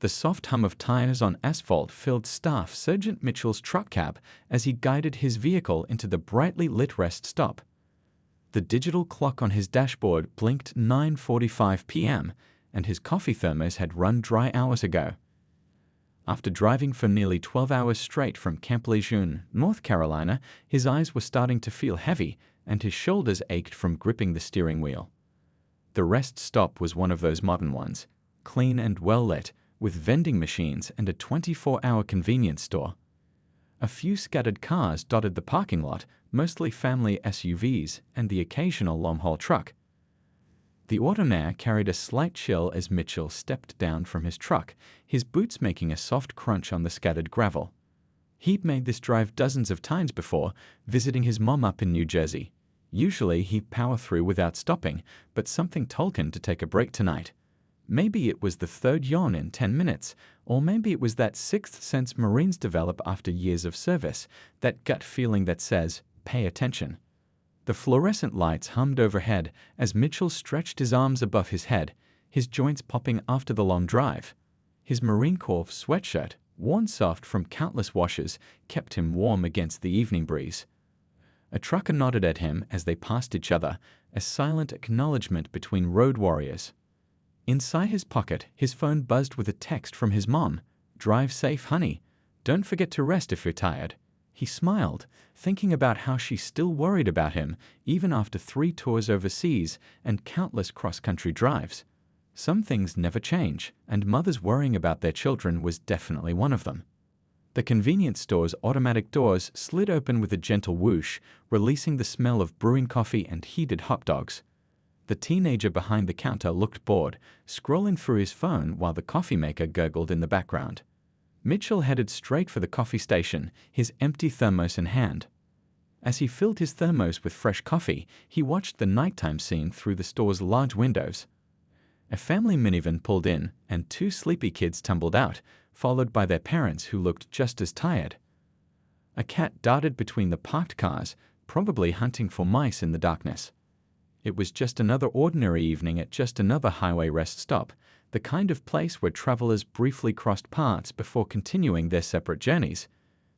The soft hum of tires on asphalt filled Staff Sergeant Mitchell's truck cab as he guided his vehicle into the brightly lit rest stop. The digital clock on his dashboard blinked 9:45 p.m., and his coffee thermos had run dry hours ago. After driving for nearly 12 hours straight from Camp Lejeune, North Carolina, his eyes were starting to feel heavy and his shoulders ached from gripping the steering wheel. The rest stop was one of those modern ones, clean and well-lit, with vending machines and a 24-hour convenience store. A few scattered cars dotted the parking lot, mostly family SUVs and the occasional long-haul truck. The autumn air carried a slight chill as Mitchell stepped down from his truck, his boots making a soft crunch on the scattered gravel. He'd made this drive dozens of times before, visiting his mom up in New Jersey. Usually he'd power through without stopping, but something told him to take a break tonight. Maybe it was the third yawn in 10 minutes, or maybe it was that sixth sense Marines develop after years of service, that gut feeling that says, pay attention. The fluorescent lights hummed overhead as Mitchell stretched his arms above his head, his joints popping after the long drive. His Marine Corps sweatshirt, worn soft from countless washes, kept him warm against the evening breeze. A trucker nodded at him as they passed each other, a silent acknowledgement between road warriors. Inside his pocket, his phone buzzed with a text from his mom. "Drive safe, honey. Don't forget to rest if you're tired." He smiled, thinking about how she still worried about him, even after 3 tours overseas and countless cross-country drives. Some things never change, and mothers worrying about their children was definitely one of them. The convenience store's automatic doors slid open with a gentle whoosh, releasing the smell of brewing coffee and heated hot dogs. The teenager behind the counter looked bored, scrolling through his phone while the coffee maker gurgled in the background. Mitchell headed straight for the coffee station, his empty thermos in hand. As he filled his thermos with fresh coffee, he watched the nighttime scene through the store's large windows. A family minivan pulled in, and 2 sleepy kids tumbled out, followed by their parents who looked just as tired. A cat darted between the parked cars, probably hunting for mice in the darkness. It was just another ordinary evening at just another highway rest stop, the kind of place where travelers briefly crossed paths before continuing their separate journeys.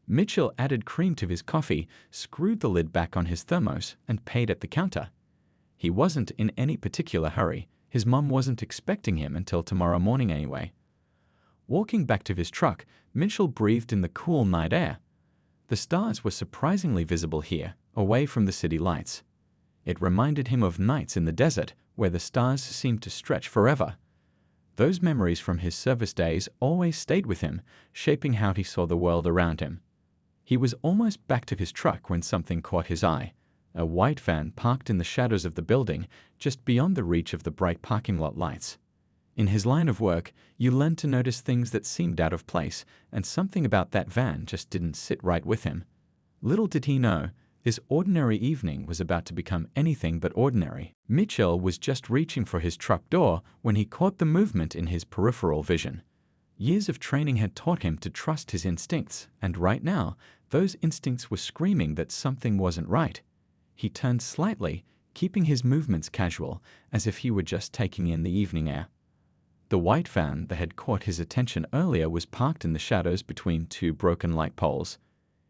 Mitchell added cream to his coffee, screwed the lid back on his thermos, and paid at the counter. He wasn't in any particular hurry. His mom wasn't expecting him until tomorrow morning anyway. Walking back to his truck, Mitchell breathed in the cool night air. The stars were surprisingly visible here, away from the city lights. It reminded him of nights in the desert, where the stars seemed to stretch forever. Those memories from his service days always stayed with him, shaping how he saw the world around him. He was almost back to his truck when something caught his eye. A white van parked in the shadows of the building, just beyond the reach of the bright parking lot lights. In his line of work, you learned to notice things that seemed out of place, and something about that van just didn't sit right with him. Little did he know, this ordinary evening was about to become anything but ordinary. Mitchell was just reaching for his truck door when he caught the movement in his peripheral vision. Years of training had taught him to trust his instincts, and right now, those instincts were screaming that something wasn't right. He turned slightly, keeping his movements casual, as if he were just taking in the evening air. The white van that had caught his attention earlier was parked in the shadows between 2 broken light poles.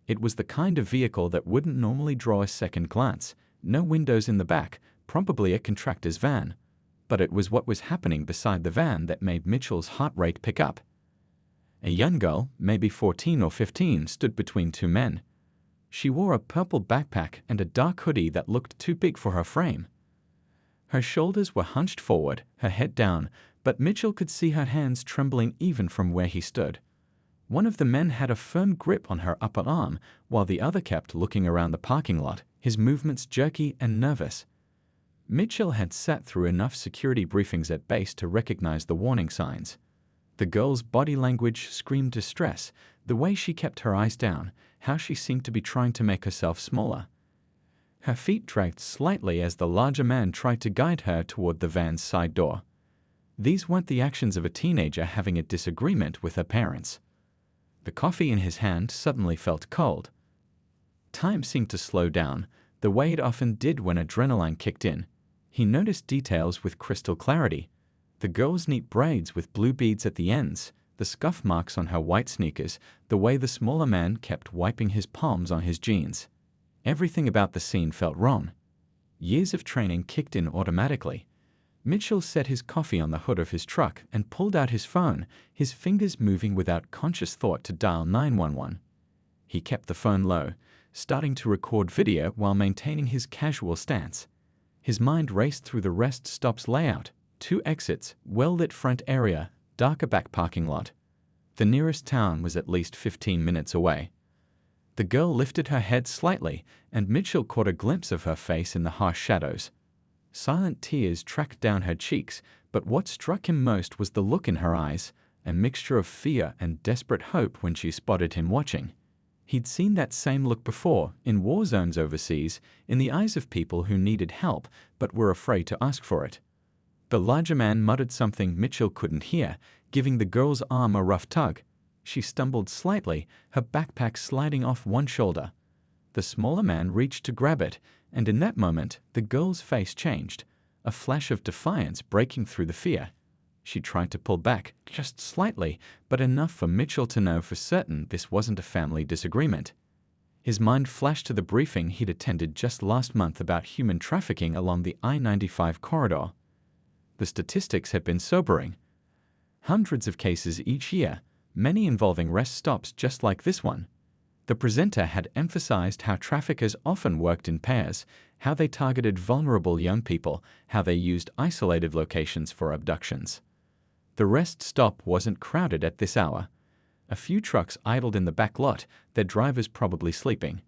It was the kind of vehicle that wouldn't normally draw a second glance, no windows in the back, probably a contractor's van. But it was what was happening beside the van that made Mitchell's heart rate pick up. A young girl, maybe 14 or 15, stood between 2 men. She wore a purple backpack and a dark hoodie that looked too big for her frame. Her shoulders were hunched forward, her head down, but Mitchell could see her hands trembling even from where he stood. One of the men had a firm grip on her upper arm, while the other kept looking around the parking lot, his movements jerky and nervous. Mitchell had sat through enough security briefings at base to recognize the warning signs. The girl's body language screamed distress, the way she kept her eyes down, how she seemed to be trying to make herself smaller. Her feet dragged slightly as the larger man tried to guide her toward the van's side door. These weren't the actions of a teenager having a disagreement with her parents. The coffee in his hand suddenly felt cold. Time seemed to slow down, the way it often did when adrenaline kicked in. He noticed details with crystal clarity. The girl's neat braids with blue beads at the ends, The scuff marks on her white sneakers, the way the smaller man kept wiping his palms on his jeans. Everything about the scene felt wrong. Years of training kicked in automatically. Mitchell set his coffee on the hood of his truck and pulled out his phone, his fingers moving without conscious thought to dial 911. He kept the phone low, starting to record video while maintaining his casual stance. His mind raced through the rest stop's layout: 2 exits, well-lit front area, darker back parking lot. The nearest town was at least 15 minutes away. The girl lifted her head slightly, and Mitchell caught a glimpse of her face in the harsh shadows. Silent tears tracked down her cheeks, but what struck him most was the look in her eyes, a mixture of fear and desperate hope when she spotted him watching. He'd seen that same look before, in war zones overseas, in the eyes of people who needed help but were afraid to ask for it. The larger man muttered something Mitchell couldn't hear, giving the girl's arm a rough tug. She stumbled slightly, her backpack sliding off one shoulder. The smaller man reached to grab it, and in that moment, the girl's face changed, a flash of defiance breaking through the fear. She tried to pull back, just slightly, but enough for Mitchell to know for certain this wasn't a family disagreement. His mind flashed to the briefing he'd attended just last month about human trafficking along the I-95 corridor. The statistics had been sobering. Hundreds of cases each year, many involving rest stops just like this one. The presenter had emphasized how traffickers often worked in pairs, how they targeted vulnerable young people, how they used isolated locations for abductions. The rest stop wasn't crowded at this hour. A few trucks idled in the back lot, their drivers probably sleeping.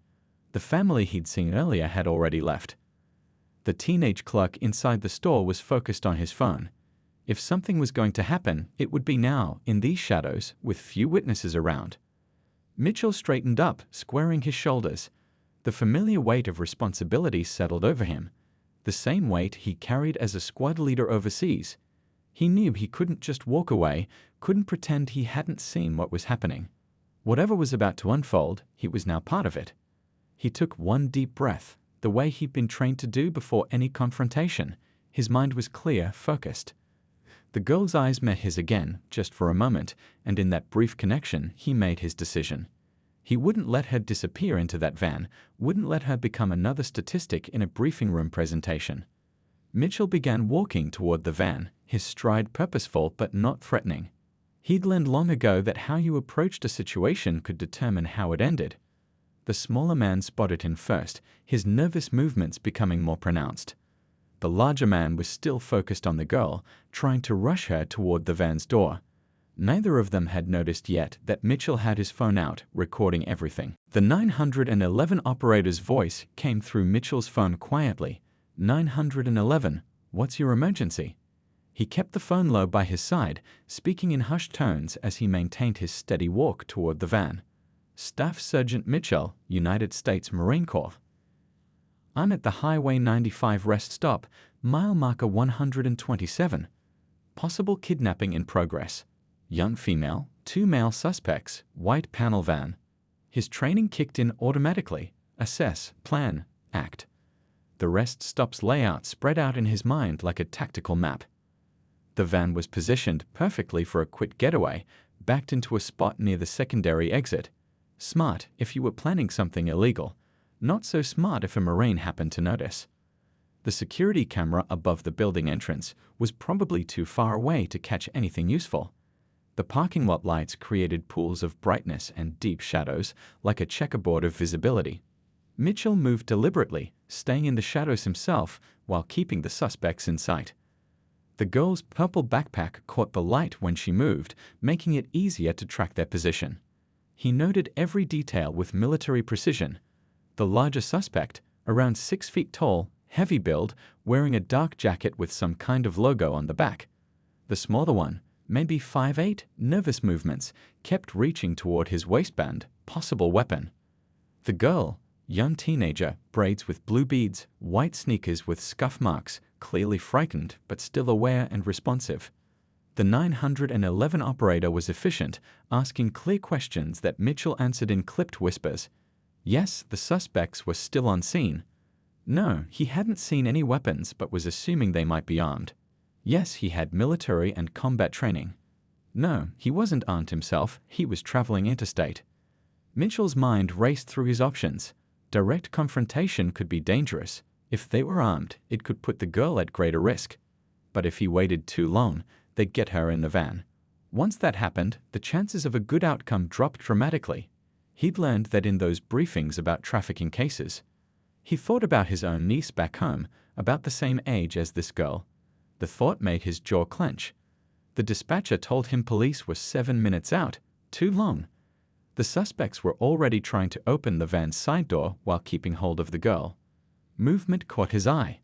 The family he'd seen earlier had already left. The teenage clerk inside the store was focused on his phone. If something was going to happen, it would be now, in these shadows, with few witnesses around. Mitchell straightened up, squaring his shoulders. The familiar weight of responsibility settled over him, the same weight he carried as a squad leader overseas. He knew he couldn't just walk away, couldn't pretend he hadn't seen what was happening. Whatever was about to unfold, he was now part of it. He took one deep breath, the way he'd been trained to do before any confrontation. His mind was clear, focused. The girl's eyes met his again, just for a moment, and in that brief connection, he made his decision. He wouldn't let her disappear into that van, wouldn't let her become another statistic in a briefing room presentation. Mitchell began walking toward the van, his stride purposeful but not threatening. He'd learned long ago that how you approached a situation could determine how it ended. The smaller man spotted him first, his nervous movements becoming more pronounced. The larger man was still focused on the girl, trying to rush her toward the van's door. Neither of them had noticed yet that Mitchell had his phone out, recording everything. The 911 operator's voice came through Mitchell's phone quietly. 911, what's your emergency? He kept the phone low by his side, speaking in hushed tones as he maintained his steady walk toward the van. Staff Sergeant Mitchell, United States Marine Corps. I'm at the Highway 95 rest stop, mile marker 127. Possible kidnapping in progress. Young female, 2 male suspects, white panel van. His training kicked in automatically. Assess, plan, act. The rest stop's layout spread out in his mind like a tactical map. The van was positioned perfectly for a quick getaway, backed into a spot near the secondary exit. Smart if you were planning something illegal. Not so smart if a Marine happened to notice. The security camera above the building entrance was probably too far away to catch anything useful. The parking lot lights created pools of brightness and deep shadows, like a checkerboard of visibility. Mitchell moved deliberately, staying in the shadows himself while keeping the suspects in sight. The girl's purple backpack caught the light when she moved, making it easier to track their position. He noted every detail with military precision. The larger suspect, around 6 feet tall, heavy build, wearing a dark jacket with some kind of logo on the back. The smaller one, maybe 5'8", nervous movements, kept reaching toward his waistband, possible weapon. The girl, young teenager, braids with blue beads, white sneakers with scuff marks, clearly frightened but still aware and responsive. The 911 operator was efficient, asking clear questions that Mitchell answered in clipped whispers. Yes, the suspects were still on scene. No, he hadn't seen any weapons but was assuming they might be armed. Yes, he had military and combat training. No, he wasn't armed himself, he was traveling interstate. Mitchell's mind raced through his options. Direct confrontation could be dangerous. If they were armed, it could put the girl at greater risk. But if he waited too long, they'd get her in the van. Once that happened, the chances of a good outcome dropped dramatically. He'd learned that in those briefings about trafficking cases. He thought about his own niece back home, about the same age as this girl. The thought made his jaw clench. The dispatcher told him police were 7 minutes out. Too long. The suspects were already trying to open the van's side door while keeping hold of the girl. Movement caught his eye.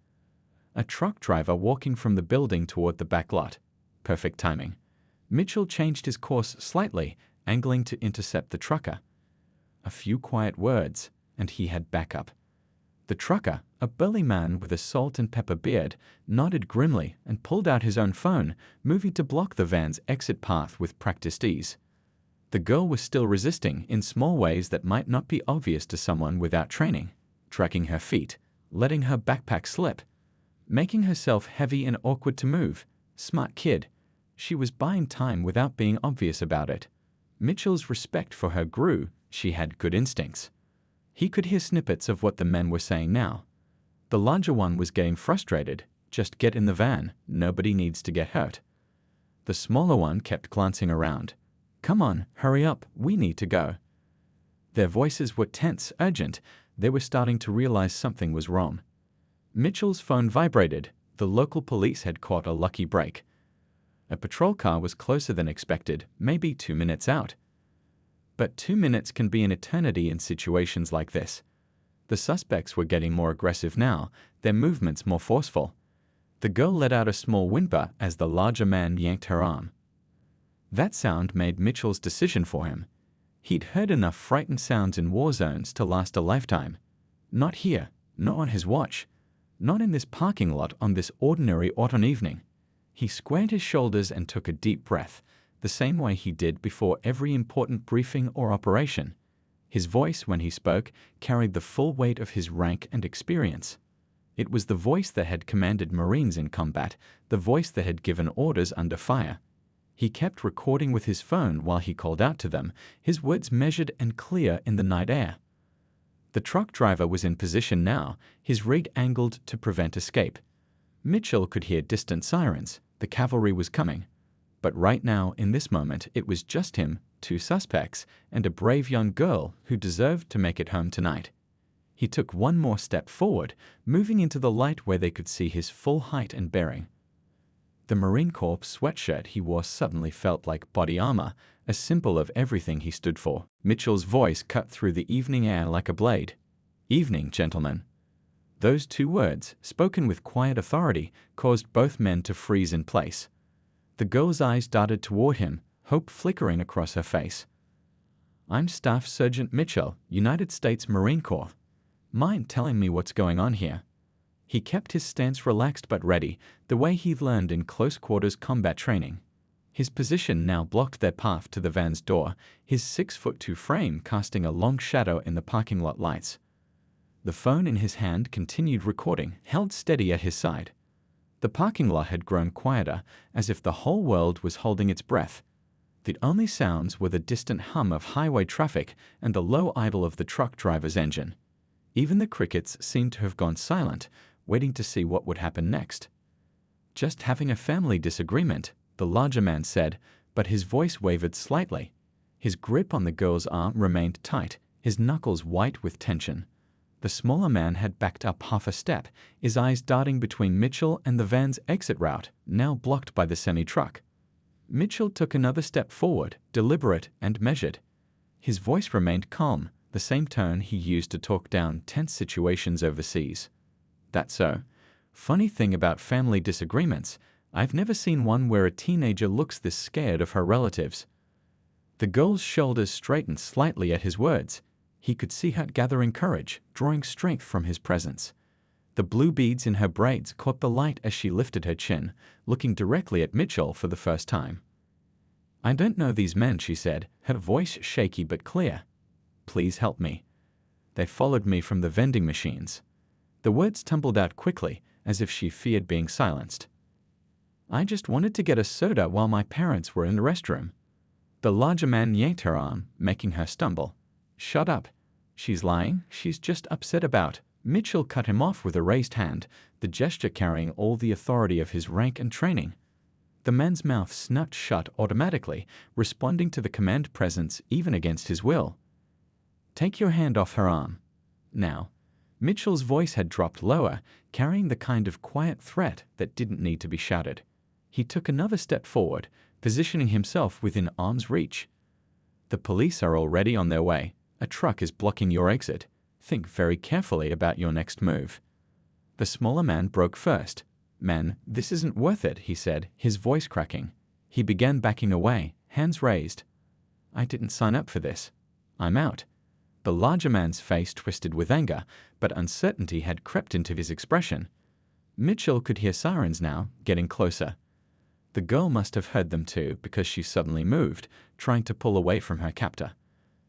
A truck driver walking from the building toward the back lot. Perfect timing. Mitchell changed his course slightly, angling to intercept the trucker. A few quiet words, and he had backup. The trucker, a burly man with a salt and pepper beard, nodded grimly and pulled out his own phone, moving to block the van's exit path with practiced ease. The girl was still resisting in small ways that might not be obvious to someone without training, tracking her feet, letting her backpack slip, making herself heavy and awkward to move. Smart kid. She was buying time without being obvious about it. Mitchell's respect for her grew. She had good instincts. He could hear snippets of what the men were saying now. The larger one was getting frustrated. Just get in the van. Nobody needs to get hurt. The smaller one kept glancing around. Come on, hurry up. We need to go. Their voices were tense, urgent. They were starting to realize something was wrong. Mitchell's phone vibrated. The local police had caught a lucky break. A patrol car was closer than expected, maybe 2 minutes out. But 2 minutes can be an eternity in situations like this. The suspects were getting more aggressive now, their movements more forceful. The girl let out a small whimper as the larger man yanked her arm. That sound made Mitchell's decision for him. He'd heard enough frightened sounds in war zones to last a lifetime. Not here, not on his watch, not in this parking lot on this ordinary autumn evening. He squared his shoulders and took a deep breath, the same way he did before every important briefing or operation. His voice, when he spoke, carried the full weight of his rank and experience. It was the voice that had commanded Marines in combat, the voice that had given orders under fire. He kept recording with his phone while he called out to them, his words measured and clear in the night air. The truck driver was in position now, his rig angled to prevent escape. Mitchell could hear distant sirens. The cavalry was coming. But right now, in this moment, it was just him, 2 suspects, and a brave young girl who deserved to make it home tonight. He took one more step forward, moving into the light where they could see his full height and bearing. The Marine Corps sweatshirt he wore suddenly felt like body armor, a symbol of everything he stood for. Mitchell's voice cut through the evening air like a blade. "Evening, gentlemen." Those 2 words, spoken with quiet authority, caused both men to freeze in place. The girl's eyes darted toward him, hope flickering across her face. "I'm Staff Sergeant Mitchell, United States Marine Corps. Mind telling me what's going on here?" He kept his stance relaxed but ready, the way he'd learned in close-quarters combat training. His position now blocked their path to the van's door, his 6'2" frame casting a long shadow in the parking lot lights. The phone in his hand continued recording, held steady at his side. The parking lot had grown quieter, as if the whole world was holding its breath. The only sounds were the distant hum of highway traffic and the low idle of the truck driver's engine. Even the crickets seemed to have gone silent, waiting to see what would happen next. "Just having a family disagreement," the larger man said, but his voice wavered slightly. His grip on the girl's arm remained tight, his knuckles white with tension. The smaller man had backed up half a step, his eyes darting between Mitchell and the van's exit route, now blocked by the semi-truck. Mitchell took another step forward, deliberate and measured. His voice remained calm, the same tone he used to talk down tense situations overseas. "That's so. Funny thing about family disagreements, I've never seen one where a teenager looks this scared of her relatives." The girl's shoulders straightened slightly at his words. He could see her gathering courage, drawing strength from his presence. The blue beads in her braids caught the light as she lifted her chin, looking directly at Mitchell for the first time. "I don't know these men," she said, her voice shaky but clear. "Please help me. They followed me from the vending machines." The words tumbled out quickly, as if she feared being silenced. I just wanted to get a soda while my parents were in the restroom. The larger man yanked her arm, making her stumble. Shut up. She's lying. She's just upset about. Mitchell cut him off with a raised hand, the gesture carrying all the authority of his rank and training. The man's mouth snapped shut automatically, responding to the command presence even against his will. Take your hand off her arm. Now. Mitchell's voice had dropped lower, carrying the kind of quiet threat that didn't need to be shouted. He took another step forward, positioning himself within arm's reach. The police are already on their way. A truck is blocking your exit. Think very carefully about your next move. The smaller man broke first. Man, this isn't worth it, he said, his voice cracking. He began backing away, hands raised. I didn't sign up for this. I'm out. The larger man's face twisted with anger, but uncertainty had crept into his expression. Mitchell could hear sirens now, getting closer. The girl must have heard them too, because she suddenly moved, trying to pull away from her captor.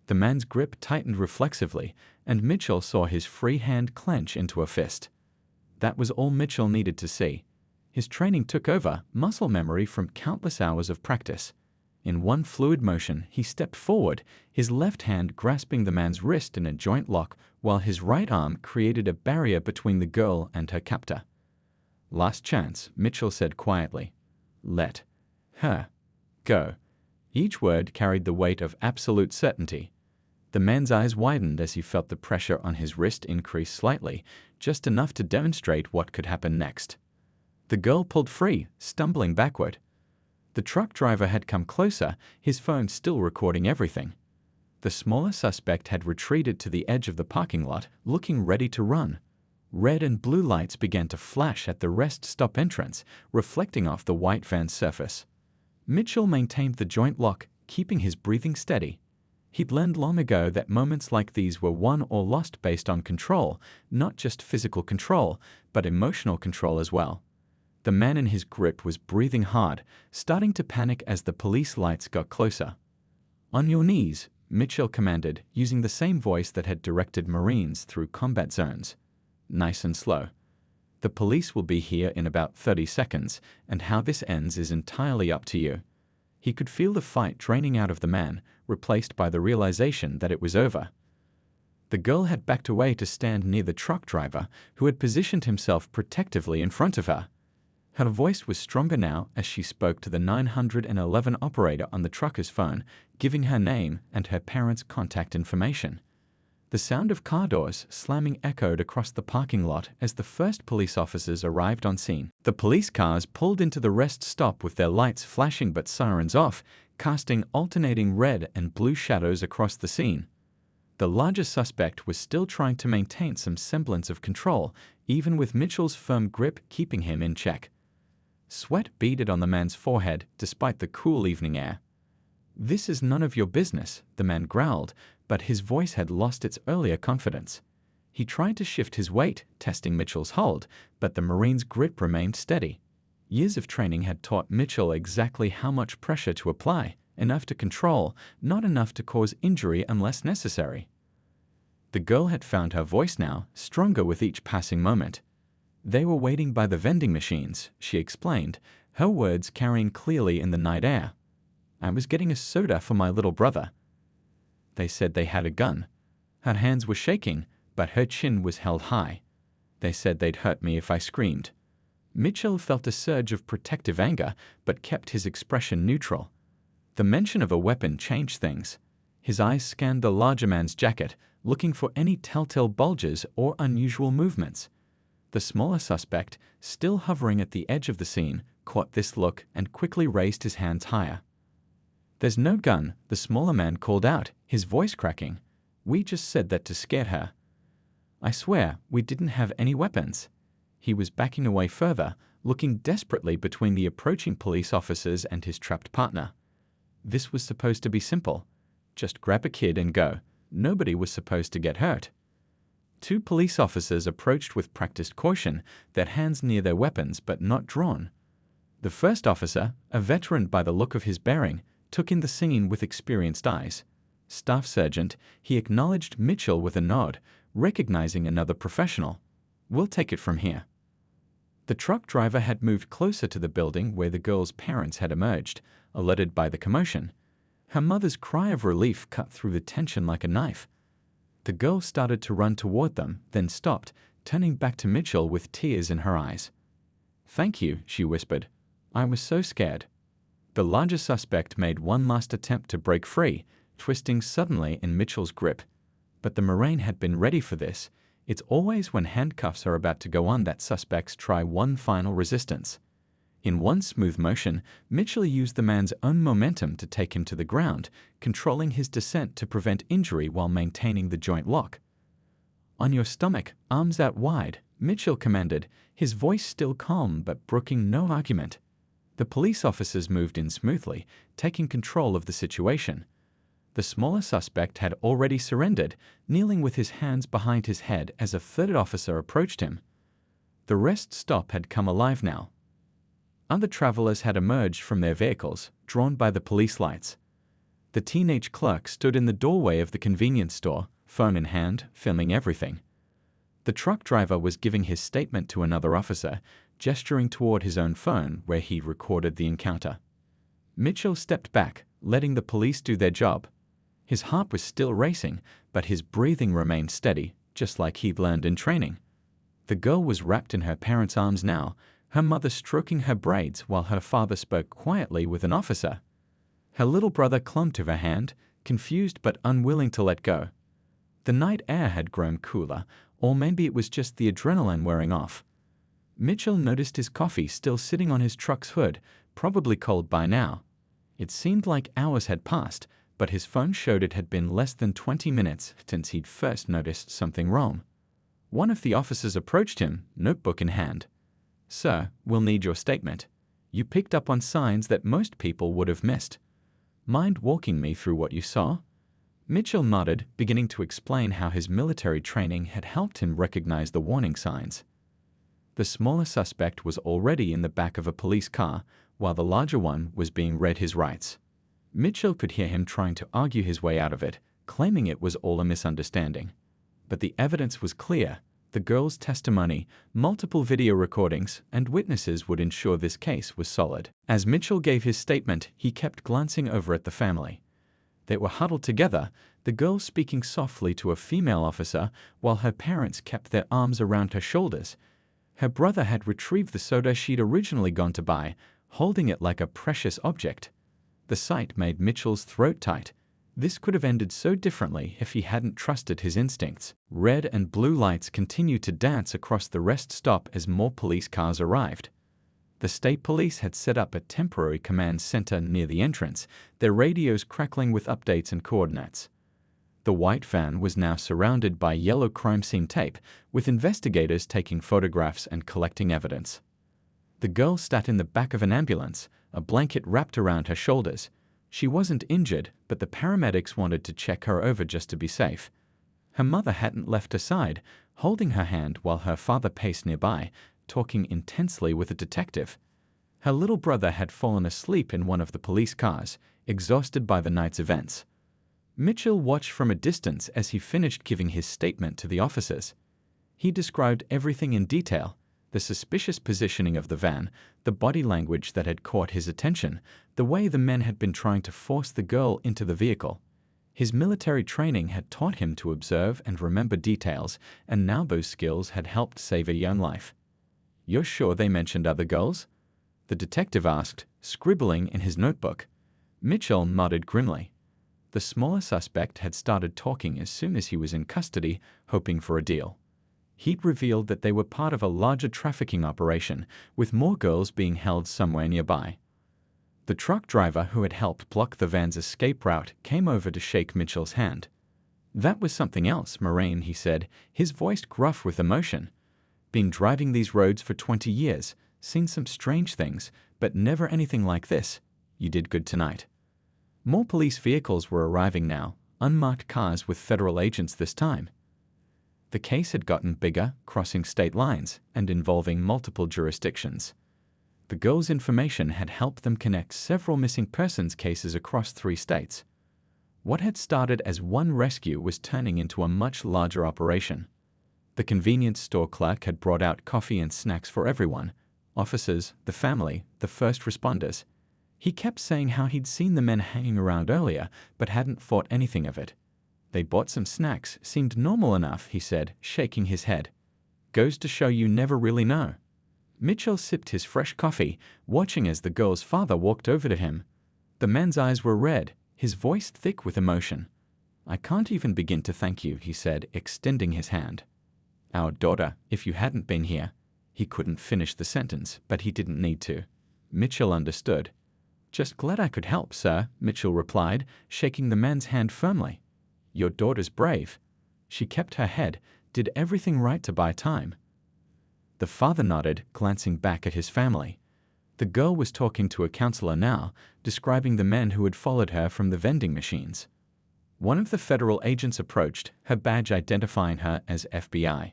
The man's grip tightened reflexively, and Mitchell saw his free hand clench into a fist. That was all Mitchell needed to see. His training took over, muscle memory from countless hours of practice. In one fluid motion, he stepped forward, his left hand grasping the man's wrist in a joint lock, while his right arm created a barrier between the girl and her captor. Last chance, Mitchell said quietly. Let her go. Each word carried the weight of absolute certainty. The man's eyes widened as he felt the pressure on his wrist increase slightly, just enough to demonstrate what could happen next. The girl pulled free, stumbling backward. The truck driver had come closer, his phone still recording everything. The smaller suspect had retreated to the edge of the parking lot, looking ready to run. Red and blue lights began to flash at the rest stop entrance, reflecting off the white van's surface. Mitchell maintained the joint lock, keeping his breathing steady. He'd learned long ago that moments like these were won or lost based on control, not just physical control, but emotional control as well. The man in his grip was breathing hard, starting to panic as the police lights got closer. On your knees, Mitchell commanded, using the same voice that had directed Marines through combat zones. Nice and slow. The police will be here in about 30 seconds, and how this ends is entirely up to you. He could feel the fight draining out of the man, replaced by the realization that it was over. The girl had backed away to stand near the truck driver, who had positioned himself protectively in front of her. Her voice was stronger now as she spoke to the 911 operator on the trucker's phone, giving her name and her parents' contact information. The sound of car doors slamming echoed across the parking lot as the first police officers arrived on scene. The police cars pulled into the rest stop with their lights flashing but sirens off, casting alternating red and blue shadows across the scene. The larger suspect was still trying to maintain some semblance of control, even with Mitchell's firm grip keeping him in check. Sweat beaded on the man's forehead despite the cool evening air. This is none of your business, the man growled, but his voice had lost its earlier confidence. He tried to shift his weight, testing Mitchell's hold, but the Marine's grip remained steady. Years of training had taught Mitchell exactly how much pressure to apply, enough to control, not enough to cause injury unless necessary. The girl had found her voice now, stronger with each passing moment. They were waiting by the vending machines, she explained, her words carrying clearly in the night air. I was getting a soda for my little brother. They said they had a gun. Her hands were shaking, but her chin was held high. They said they'd hurt me if I screamed. Mitchell felt a surge of protective anger, but kept his expression neutral. The mention of a weapon changed things. His eyes scanned the larger man's jacket, looking for any telltale bulges or unusual movements. The smaller suspect, still hovering at the edge of the scene, caught this look and quickly raised his hands higher. There's no gun, the smaller man called out, his voice cracking. We just said that to scare her. I swear, we didn't have any weapons. He was backing away further, looking desperately between the approaching police officers and his trapped partner. This was supposed to be simple. Just grab a kid and go. Nobody was supposed to get hurt. Two police officers approached with practiced caution, their hands near their weapons but not drawn. The first officer, a veteran by the look of his bearing, took in the scene with experienced eyes. Staff Sergeant, he acknowledged Mitchell with a nod, recognizing another professional. We'll take it from here. The truck driver had moved closer to the building where the girl's parents had emerged, alerted by the commotion. Her mother's cry of relief cut through the tension like a knife. The girl started to run toward them, then stopped, turning back to Mitchell with tears in her eyes. "Thank you," she whispered. "I was so scared." The larger suspect made one last attempt to break free, twisting suddenly in Mitchell's grip. But the Marine had been ready for this. It's always when handcuffs are about to go on that suspects try one final resistance. In one smooth motion, Mitchell used the man's own momentum to take him to the ground, controlling his descent to prevent injury while maintaining the joint lock. "On your stomach, arms out wide," Mitchell commanded, his voice still calm but brooking no argument. The police officers moved in smoothly, taking control of the situation. The smaller suspect had already surrendered, kneeling with his hands behind his head as a third officer approached him. The rest stop had come alive now. Other travelers had emerged from their vehicles, drawn by the police lights. The teenage clerk stood in the doorway of the convenience store, phone in hand, filming everything. The truck driver was giving his statement to another officer, gesturing toward his own phone where he recorded the encounter. Mitchell stepped back, letting the police do their job. His heart was still racing, but his breathing remained steady, just like he'd learned in training. The girl was wrapped in her parents' arms now, her mother stroking her braids while her father spoke quietly with an officer. Her little brother clung to her hand, confused but unwilling to let go. The night air had grown cooler, or maybe it was just the adrenaline wearing off. Mitchell noticed his coffee still sitting on his truck's hood, probably cold by now. It seemed like hours had passed, but his phone showed it had been less than 20 minutes since he'd first noticed something wrong. One of the officers approached him, notebook in hand. "Sir, we'll need your statement. You picked up on signs that most people would have missed. Mind walking me through what you saw?" Mitchell nodded, beginning to explain how his military training had helped him recognize the warning signs. The smaller suspect was already in the back of a police car, while the larger one was being read his rights. Mitchell could hear him trying to argue his way out of it, claiming it was all a misunderstanding. But the evidence was clear. The girl's testimony, multiple video recordings, and witnesses would ensure this case was solid. As Mitchell gave his statement, he kept glancing over at the family. They were huddled together, the girl speaking softly to a female officer while her parents kept their arms around her shoulders. Her brother had retrieved the soda she'd originally gone to buy, holding it like a precious object. The sight made Mitchell's throat tight. This could have ended so differently if he hadn't trusted his instincts. Red and blue lights continued to dance across the rest stop as more police cars arrived. The state police had set up a temporary command center near the entrance, their radios crackling with updates and coordinates. The white van was now surrounded by yellow crime scene tape, with investigators taking photographs and collecting evidence. The girl sat in the back of an ambulance, a blanket wrapped around her shoulders. She wasn't injured, but the paramedics wanted to check her over just to be safe. Her mother hadn't left her side, holding her hand while her father paced nearby, talking intensely with a detective. Her little brother had fallen asleep in one of the police cars, exhausted by the night's events. Mitchell watched from a distance as he finished giving his statement to the officers. He described everything in detail: the suspicious positioning of the van, the body language that had caught his attention, the way the men had been trying to force the girl into the vehicle. His military training had taught him to observe and remember details, and now those skills had helped save a young life. "You're sure they mentioned other girls?" the detective asked, scribbling in his notebook. Mitchell nodded grimly. The smaller suspect had started talking as soon as he was in custody, hoping for a deal. He'd revealed that they were part of a larger trafficking operation, with more girls being held somewhere nearby. The truck driver who had helped block the van's escape route came over to shake Mitchell's hand. "That was something else, Marine," he said, his voice gruff with emotion. "Been driving these roads for 20 years, seen some strange things, but never anything like this. You did good tonight." More police vehicles were arriving now, unmarked cars with federal agents this time. The case had gotten bigger, crossing state lines, and involving multiple jurisdictions. The girl's information had helped them connect several missing persons cases across 3 states. What had started as one rescue was turning into a much larger operation. The convenience store clerk had brought out coffee and snacks for everyone: officers, the family, the first responders. He kept saying how he'd seen the men hanging around earlier, but hadn't thought anything of it. They bought some snacks, seemed normal enough, he said, shaking his head. Goes to show you never really know. Mitchell sipped his fresh coffee, watching as the girl's father walked over to him. The man's eyes were red, his voice thick with emotion. I can't even begin to thank you, he said, extending his hand. Our daughter, if you hadn't been here. He couldn't finish the sentence, but he didn't need to. Mitchell understood. Just glad I could help, sir, Mitchell replied, shaking the man's hand firmly. Your daughter's brave. She kept her head, did everything right to buy time. The father nodded, glancing back at his family. The girl was talking to a counselor now, describing the men who had followed her from the vending machines. One of the federal agents approached, her badge identifying her as FBI.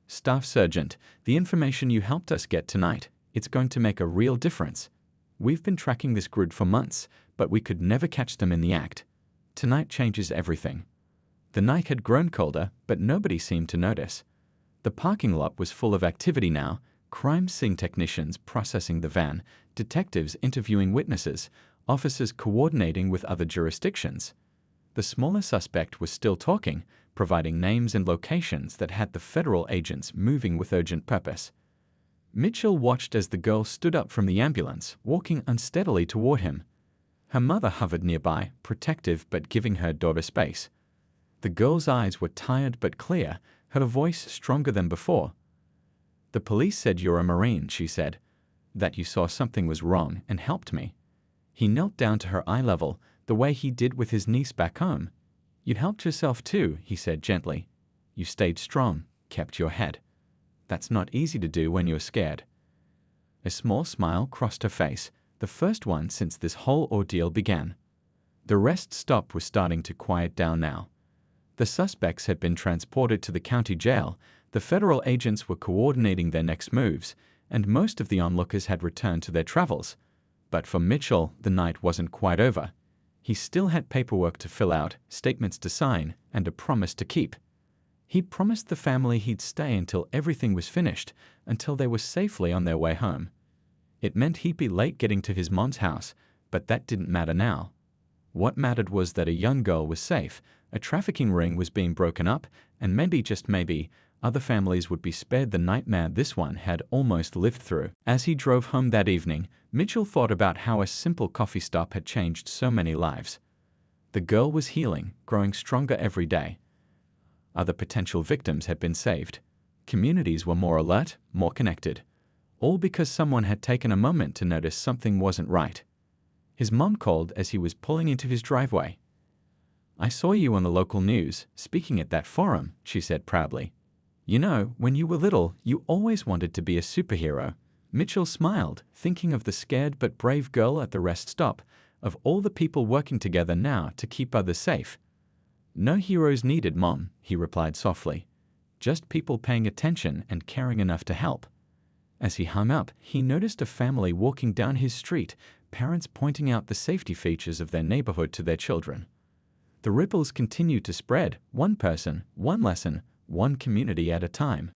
Staff Sergeant, the information you helped us get tonight, it's going to make a real difference. We've been tracking this grid for months, but we could never catch them in the act. Tonight changes everything. The night had grown colder, but nobody seemed to notice. The parking lot was full of activity now: crime scene technicians processing the van, detectives interviewing witnesses, officers coordinating with other jurisdictions. The smaller suspect was still talking, providing names and locations that had the federal agents moving with urgent purpose. Mitchell watched as the girl stood up from the ambulance, walking unsteadily toward him. Her mother hovered nearby, protective but giving her daughter space. The girl's eyes were tired but clear, her voice stronger than before. The police said you're a Marine, she said. That you saw something was wrong and helped me. He knelt down to her eye level, the way he did with his niece back home. You helped yourself too, he said gently. You stayed strong, kept your head. That's not easy to do when you're scared. A small smile crossed her face, the first one since this whole ordeal began. The rest stop was starting to quiet down now. The suspects had been transported to the county jail, the federal agents were coordinating their next moves, and most of the onlookers had returned to their travels. But for Mitchell, the night wasn't quite over. He still had paperwork to fill out, statements to sign, and a promise to keep. He'd promised the family he'd stay until everything was finished, until they were safely on their way home. It meant he'd be late getting to his mom's house, but that didn't matter now. What mattered was that a young girl was safe, a trafficking ring was being broken up, and maybe, just maybe, other families would be spared the nightmare this one had almost lived through. As he drove home that evening, Mitchell thought about how a simple coffee stop had changed so many lives. The girl was healing, growing stronger every day. Other potential victims had been saved. Communities were more alert, more connected. All because someone had taken a moment to notice something wasn't right. His mom called as he was pulling into his driveway. I saw you on the local news, speaking at that forum, she said proudly. You know, when you were little, you always wanted to be a superhero. Mitchell smiled, thinking of the scared but brave girl at the rest stop, of all the people working together now to keep others safe. No heroes needed, Mom, he replied softly. Just people paying attention and caring enough to help. As he hung up, he noticed a family walking down his street, parents pointing out the safety features of their neighborhood to their children. The ripples continued to spread, one person, one lesson, one community at a time.